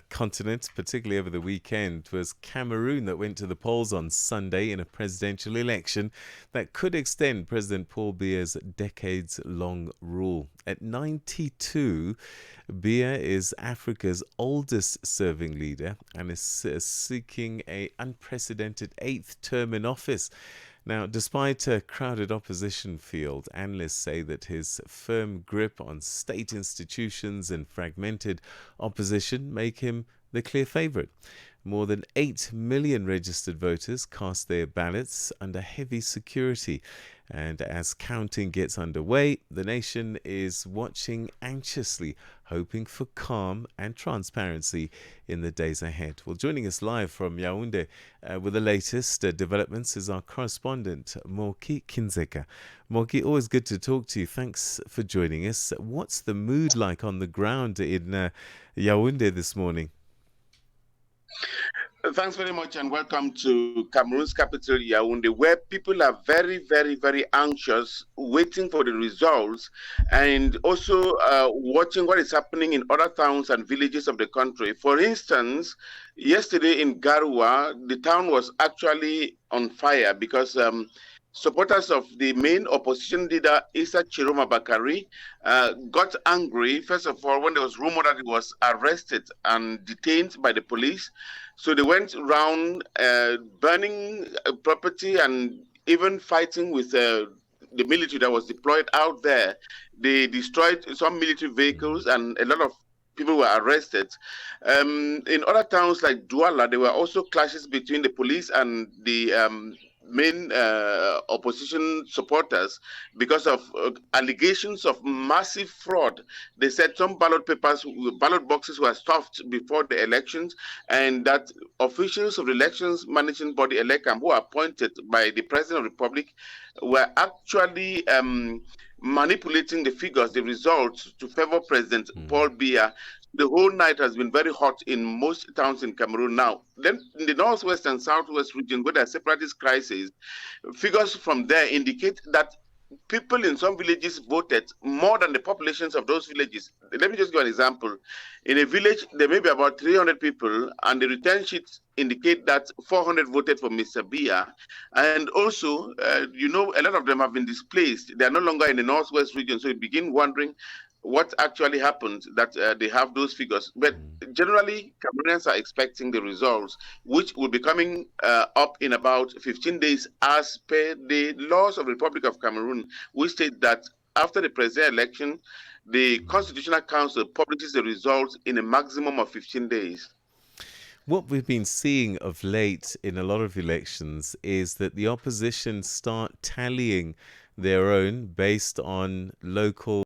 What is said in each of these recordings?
continent, particularly over the weekend, was Cameroon that went to the polls on Sunday in a presidential election that could extend President Paul Biya's decades-long rule. At 92, Biya is Africa's oldest serving leader and is seeking an unprecedented eighth term in office. Now, despite a crowded opposition field, analysts say that his firm grip on state institutions and fragmented opposition make him the clear favorite. More than 8 million registered voters cast their ballots under heavy security. And as counting gets underway, the nation is watching anxiously, hoping for calm and transparency in the days ahead. Well, joining us live from Yaoundé with the latest developments is our correspondent, Moki Kindzeka. Moki, always good to talk to you. Thanks for joining us. What's the mood like on the ground in Yaoundé this morning? Thanks very much and welcome to Cameroon's capital, Yaoundé, where people are very, very, very anxious, waiting for the results and also watching what is happening in other towns and villages of the country. For instance, yesterday in Garoua, the town was actually on fire because supporters of the main opposition leader, Issa Chiroma Bakari, got angry, first of all, when there was rumor that he was arrested and detained by the police. So they went around burning property and even fighting with the military that was deployed out there. They destroyed some military vehicles and a lot of people were arrested. In other towns like Douala, there were also clashes between the police and the main opposition supporters because of allegations of massive fraud. They said some ballot boxes were stuffed before the elections, and that officials of the elections managing body ELECAM, who are appointed by the President of the Republic, were actually manipulating the figures, the results, to favor President Paul Biya. The whole night has been very hot in most towns in Cameroon now. Then in the northwest and southwest region, where there are separatist crises, figures from there indicate that people in some villages voted more than the populations of those villages. Let me just give an example. In a village, there may be about 300 people, and the return sheets indicate that 400 voted for Mr. Biya. And also, a lot of them have been displaced. They are no longer in the northwest region, so you begin wondering what actually happened that they have those figures. But generally, Cameroonians are expecting the results, which will be coming up in about 15 days as per the laws of the Republic of Cameroon, which state that after the presidential election, the Constitutional Council publishes the results in a maximum of 15 days. What we've been seeing of late in a lot of elections is that the opposition start tallying their own based on local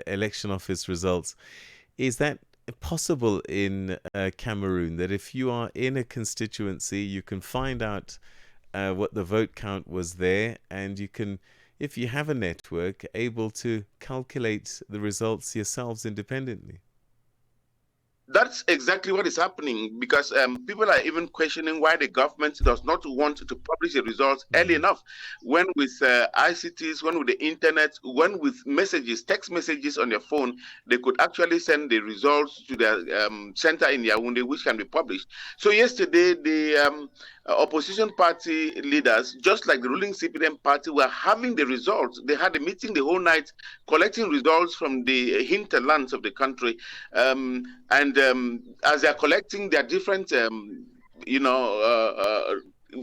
election office results. Is that possible in Cameroon, that if you are in a constituency, you can find out what the vote count was there, and you can, if you have a network, able to calculate the results yourselves independently? That's exactly what is happening, because people are even questioning why the government does not want to publish the results early enough. When with ICTs, when with the internet, when with messages, text messages on your phone, they could actually send the results to their center in Yaoundé, which can be published. So yesterday, the opposition party leaders, just like the ruling CPDM party, were having the results. They had a meeting the whole night, collecting results from the hinterlands of the country. As they're collecting their different,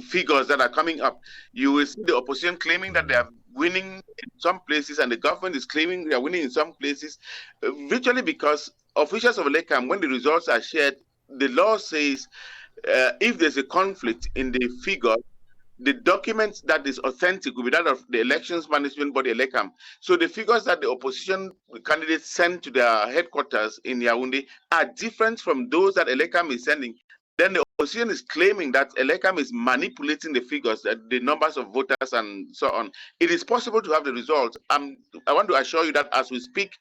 figures that are coming up, you will see the opposition claiming that they are winning in some places, and the government is claiming they are winning in some places, virtually because officials of ELECAM, when the results are shared, the law says if there's a conflict in the figure, the document that is authentic will be that of the elections management body, ELECAM. So the figures that the opposition candidates send to their headquarters in Yaoundé are different from those that ELECAM is sending. Then the opposition is claiming that Elecam is manipulating the figures, the numbers of voters and so on. It is possible to have the results. I want to assure you that as we speak,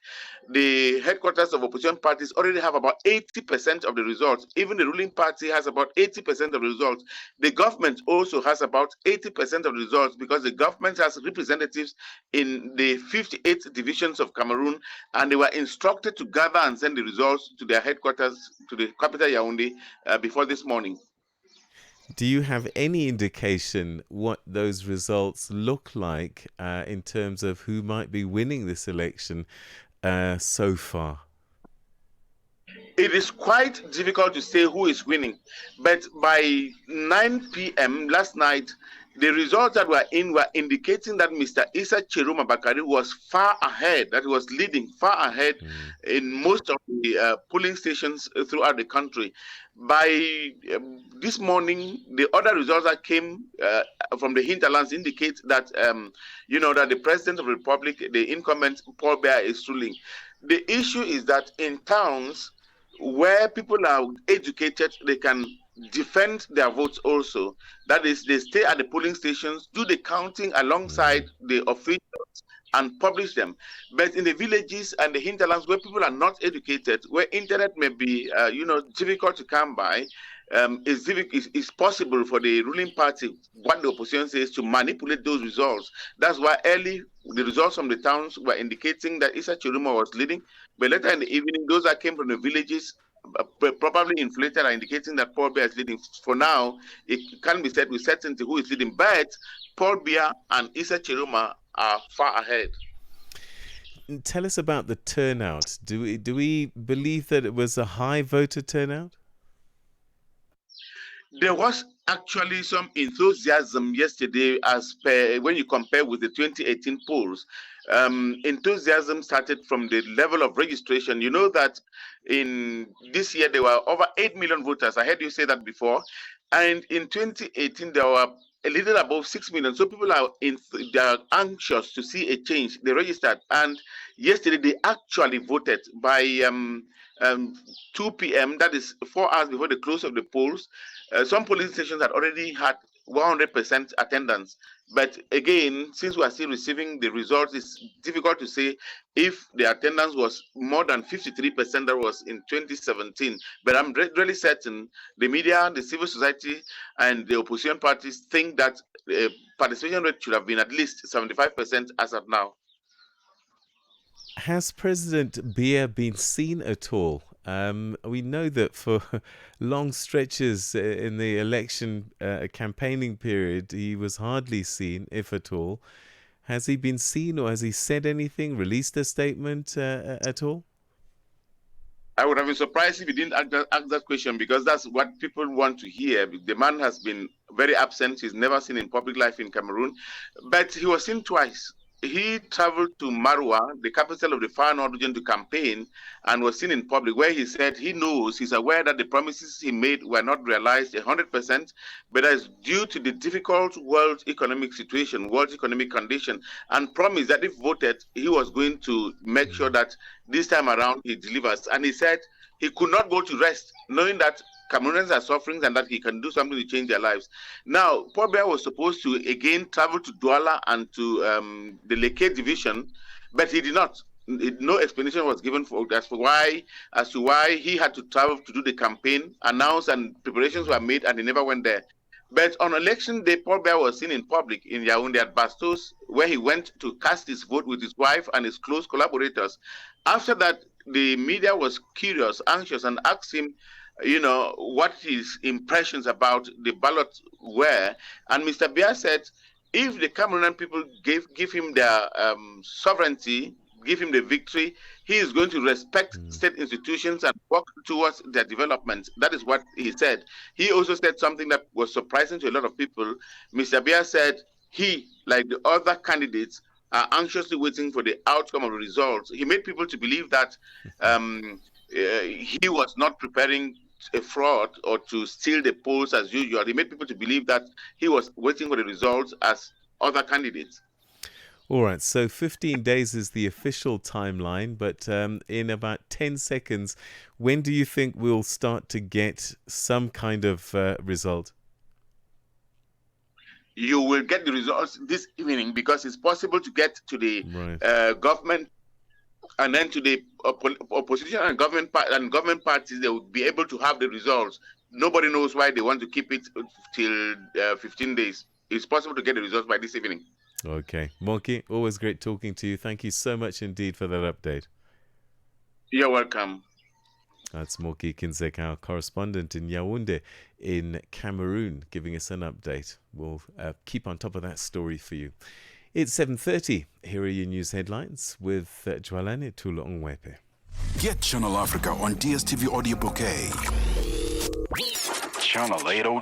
the headquarters of opposition parties already have about 80% of the results. Even the ruling party has about 80% of the results. The government also has about 80% of the results, because the government has representatives in the 58 divisions of Cameroon, and they were instructed to gather and send the results to their headquarters, to the capital Yaoundé, before this morning. Do you have any indication what those results look like in terms of who might be winning this election so far? It is quite difficult to say who is winning, but by 9 p.m. last night, the results that were in were indicating that Mr. Issa Chiroma Bakari was far ahead, that he was leading far ahead in most of the polling stations throughout the country. By this morning, the other results that came from the hinterlands indicate that, that the President of the Republic, the incumbent Paul Biya, is ruling. The issue is that in towns where people are educated, they can defend their votes also. That is, they stay at the polling stations, do the counting alongside the officials, and publish them. But in the villages and the hinterlands where people are not educated, where internet may be, difficult to come by, it's possible for the ruling party, what the opposition says, to manipulate those results. That's why early the results from the towns were indicating that Issa Chiroma was leading, but later in the evening, those that came from the villages, probably inflated, are indicating that Paul Biya is leading. For now, it can't be said with certainty who is leading, but Paul Biya and Issa Chiroma are far ahead. Tell us about the turnout. Do we believe that it was a high voter turnout? There was actually some enthusiasm yesterday, as per when you compare with the 2018 polls. Enthusiasm started from the level of registration. You know that in this year there were over 8 million voters. I heard you say that before. And in 2018 there were a little above 6 million. So people they are anxious to see a change. They registered, and yesterday they actually voted by 2 p.m. That is 4 hours before the close of the polls. Some polling stations had already had 100% attendance. But again, since we are still receiving the results, it's difficult to say if the attendance was more than 53% that was in 2017. But I'm really certain the media, the civil society, and the opposition parties think that participation rate should have been at least 75% as of now. Has President Biya been seen at all? We know that for long stretches in the election campaigning period, he was hardly seen, if at all. Has he been seen, or has he said anything, released a statement at all? I would have been surprised if he didn't ask that question, because that's what people want to hear. The man has been very absent. He's never seen in public life in Cameroon, but he was seen twice. He traveled to Marwa, the capital of the Far North region, to campaign, and was seen in public, where he said he's aware that the promises he made were not realized 100%, but as due to the difficult world economic situation, world economic condition, and promised that if voted, he was going to make sure that this time around he delivers. And he said he could not go to rest, knowing that Cameroonians are suffering and that he can do something to change their lives. Now, Paul Biya was supposed to again travel to Douala and to the Leke division, but he did not. No explanation was given as to why he had to travel to do the campaign, announce, and preparations were made, and he never went there. But on election day, Paul Biya was seen in public in Yaoundé at Bastos, where he went to cast his vote with his wife and his close collaborators. After that, the media was curious, anxious, and asked him, what his impressions about the ballot were. And Mr. Biya said, if the Cameroonian people give him their sovereignty, give him the victory, he is going to respect state institutions and work towards their development. That is what he said. He also said something that was surprising to a lot of people. Mr. Biya said he, like the other candidates, are anxiously waiting for the outcome of the results. He made people to believe that he was not preparing a fraud or to steal the polls as usual. He made people to believe that he was waiting for the results as other candidates. All right, so 15 days is the official timeline, but in about 10 seconds, when do you think we'll start to get some kind of result? You will get the results this evening because it's possible to get to the Right. government and then to the opposition and government parties. They will be able to have the results. Nobody knows why they want to keep it till 15 days. It's possible to get the results by this evening. Okay. Moki, always great talking to you. Thank you so much indeed for that update. You're welcome. That's Moki Kindzeka, our correspondent in Yaoundé in Cameroon, giving us an update. We'll keep on top of that story for you. It's 7:30. Here are your news headlines with Jwalane Tulongwepe. Get Channel Africa on DSTV Audio Bouquet. Channel 802.